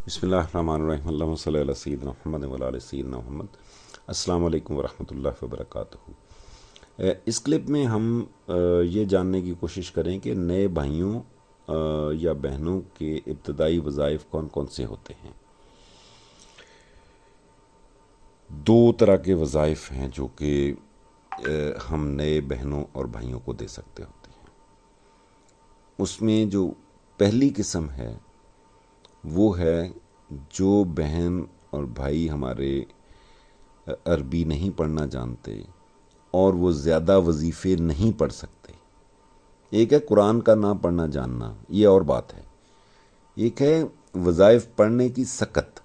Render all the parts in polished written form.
بسم اللہ الرحمن الرحیم، اللہم صلی علی سیدنا محمد و علی سیدنا محمد۔ السلام علیکم ورحمۃ اللہ وبرکاتہ۔ اس کلپ میں ہم یہ جاننے کی کوشش کریں کہ نئے بھائیوں یا بہنوں کے ابتدائی وظائف کون کون سے ہوتے ہیں۔ دو طرح کے وظائف ہیں جو کہ ہم نئے بہنوں اور بھائیوں کو دے سکتے ہوتے ہیں۔ اس میں جو پہلی قسم ہے وہ ہے جو بہن اور بھائی ہمارے عربی نہیں پڑھنا جانتے اور وہ زیادہ وظیفے نہیں پڑھ سکتے۔ ایک ہے قرآن کا نہ پڑھنا جاننا، یہ اور بات ہے۔ ایک ہے وظائف پڑھنے کی سکت۔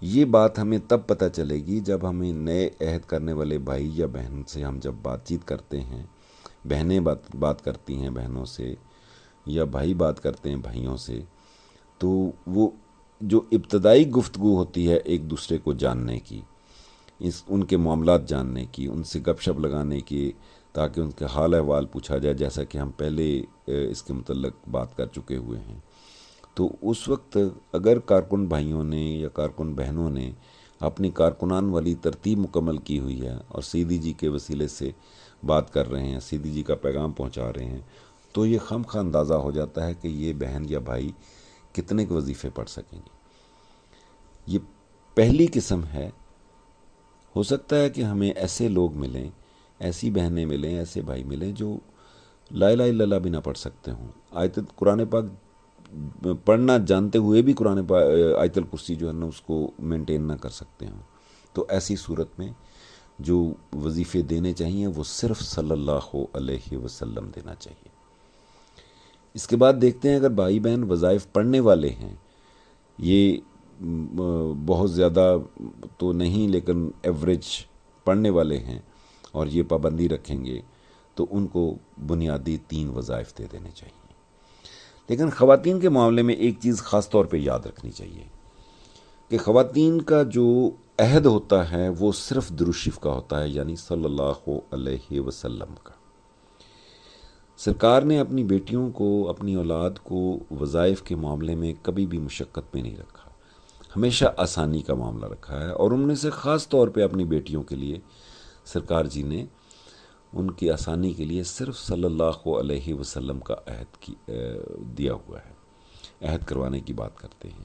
یہ بات ہمیں تب پتہ چلے گی جب ہمیں نئے عہد کرنے والے بھائی یا بہن سے ہم جب بات چیت کرتے ہیں، بہنیں بات کرتی ہیں بہنوں سے یا بھائی بات کرتے ہیں بھائیوں سے، تو وہ جو ابتدائی گفتگو ہوتی ہے ایک دوسرے کو جاننے کی، ان کے معاملات جاننے کی، ان سے گپ شپ لگانے کی، تاکہ ان کے حال احوال پوچھا جائے، جیسا کہ ہم پہلے اس کے متعلق بات کر چکے ہوئے ہیں۔ تو اس وقت اگر کارکن بھائیوں نے یا کارکن بہنوں نے اپنی کارکنان والی ترتیب مکمل کی ہوئی ہے اور سیدھی جی کے وسیلے سے بات کر رہے ہیں، سیدھی جی کا پیغام پہنچا رہے ہیں، تو یہ خواہ اندازہ ہو جاتا ہے کہ یہ بہن یا بھائی کتنے کے وظیفے پڑھ سکیں گے۔ یہ پہلی قسم ہے۔ ہو سکتا ہے کہ ہمیں ایسے لوگ ملیں، ایسی بہنیں ملیں، ایسے بھائی ملیں جو لا الہ الا اللہ بھی نہ پڑھ سکتے ہوں، قرآن پاک پڑھنا جانتے ہوئے بھی آیت الکرسی جو ہے نا اس کو مینٹین نہ کر سکتے ہوں۔ تو ایسی صورت میں جو وظیفے دینے چاہیے وہ صرف صلی اللہ علیہ وسلم دینا چاہیے۔ اس کے بعد دیکھتے ہیں اگر بھائی بہن وظائف پڑھنے والے ہیں، یہ بہت زیادہ تو نہیں لیکن ایوریج پڑھنے والے ہیں اور یہ پابندی رکھیں گے، تو ان کو بنیادی 3 وظائف دے دینے چاہیے۔ لیکن خواتین کے معاملے میں ایک چیز خاص طور پہ یاد رکھنی چاہیے کہ خواتین کا جو عہد ہوتا ہے وہ صرف درود شریف کا ہوتا ہے، یعنی صلی اللہ علیہ وسلم کا۔ سرکار نے اپنی بیٹیوں کو، اپنی اولاد کو وظائف کے معاملے میں کبھی بھی مشقت میں نہیں رکھا، ہمیشہ آسانی کا معاملہ رکھا ہے، اور ان میں سے خاص طور پہ اپنی بیٹیوں کے لیے سرکار جی نے ان کی آسانی کے لیے صرف صلی اللہ علیہ وسلم کا عہد دیا ہوا ہے۔ عہد کروانے کی بات کرتے ہیں،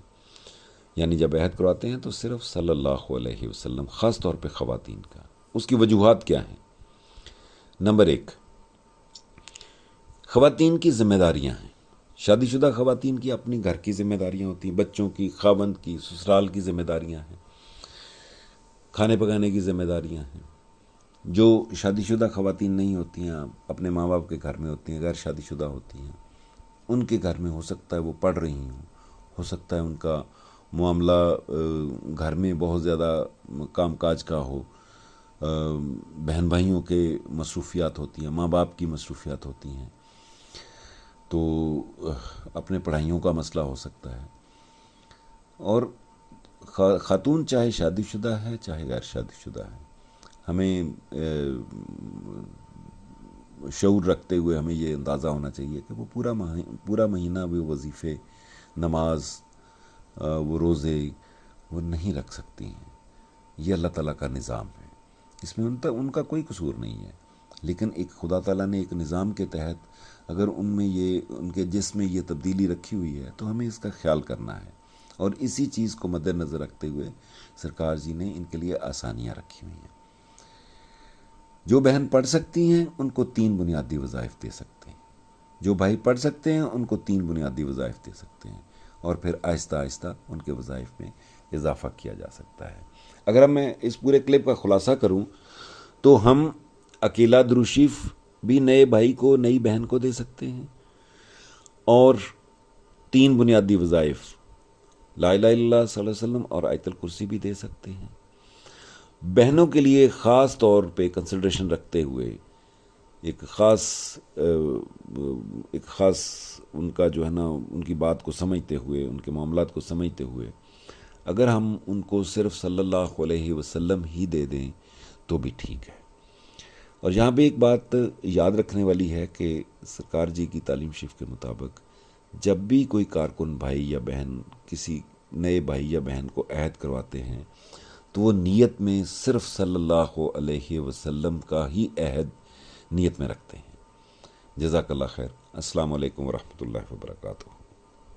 یعنی جب عہد کرواتے ہیں تو صرف صلی اللہ علیہ وسلم، خاص طور پہ خواتین کا۔ اس کی وجوہات کیا ہیں؟ نمبر 1، خواتین کی ذمہ داریاں ہیں۔ شادی شدہ خواتین کی اپنی گھر کی ذمہ داریاں ہوتی ہیں، بچوں کی، خاوند کی، سسرال کی ذمہ داریاں ہیں، کھانے پکانے کی ذمہ داریاں ہیں۔ جو شادی شدہ خواتین نہیں ہوتی ہیں، اپنے ماں باپ کے گھر میں ہوتی ہیں، غیر شادی شدہ ہوتی ہیں، ان کے گھر میں ہو سکتا ہے وہ پڑھ رہی ہوں، ہو سکتا ہے ان کا معاملہ گھر میں بہت زیادہ کام کاج کا ہو، بہن بھائیوں کے مصروفیات ہوتی ہیں، ماں باپ کی مصروفیات ہوتی ہیں، تو اپنے پڑھائیوں کا مسئلہ ہو سکتا ہے۔ اور خاتون چاہے شادی شدہ ہے چاہے غیر شادی شدہ ہے، ہمیں شعور رکھتے ہوئے ہمیں یہ اندازہ ہونا چاہیے کہ وہ پورا مہینہ وہ وظیفے، نماز، وہ روزے وہ نہیں رکھ سکتی ہیں۔ یہ اللہ تعالیٰ کا نظام ہے، اس میں ان کا کوئی قصور نہیں ہے، لیکن ایک خدا تعالیٰ نے ایک نظام کے تحت اگر ان کے جسم میں یہ تبدیلی رکھی ہوئی ہے تو ہمیں اس کا خیال کرنا ہے، اور اسی چیز کو مد نظر رکھتے ہوئے سرکار جی نے ان کے لیے آسانیاں رکھی ہوئی ہیں۔ جو بہن پڑھ سکتی ہیں ان کو 3 بنیادی وظائف دے سکتے ہیں، جو بھائی پڑھ سکتے ہیں ان کو 3 بنیادی وظائف دے سکتے ہیں، اور پھر آہستہ آہستہ ان کے وظائف میں اضافہ کیا جا سکتا ہے۔ اگر میں اس پورے کلپ کا خلاصہ کروں تو ہم اکیلا درود شریف بھی نئے بھائی کو، نئی بہن کو دے سکتے ہیں، اور 3 بنیادی وظائف لا الہ الا اللہ صلی اللہ علیہ وسلم اور آیت الکرسی بھی دے سکتے ہیں۔ بہنوں کے لیے خاص طور پہ کنسیڈریشن رکھتے ہوئے ایک خاص ان کا جو ہے نا ان کی بات کو سمجھتے ہوئے، ان کے معاملات کو سمجھتے ہوئے اگر ہم ان کو صرف صلی اللہ علیہ وسلم ہی دے دیں تو بھی ٹھیک ہے۔ اور یہاں پہ ایک بات یاد رکھنے والی ہے کہ سرکار جی کی تعلیم شریف کے مطابق جب بھی کوئی کارکن بھائی یا بہن کسی نئے بھائی یا بہن کو عہد کرواتے ہیں تو وہ نیت میں صرف صلی اللہ علیہ وسلم کا ہی عہد نیت میں رکھتے ہیں۔ جزاک اللہ خیر۔ السلام علیکم ورحمۃ اللہ وبرکاتہ۔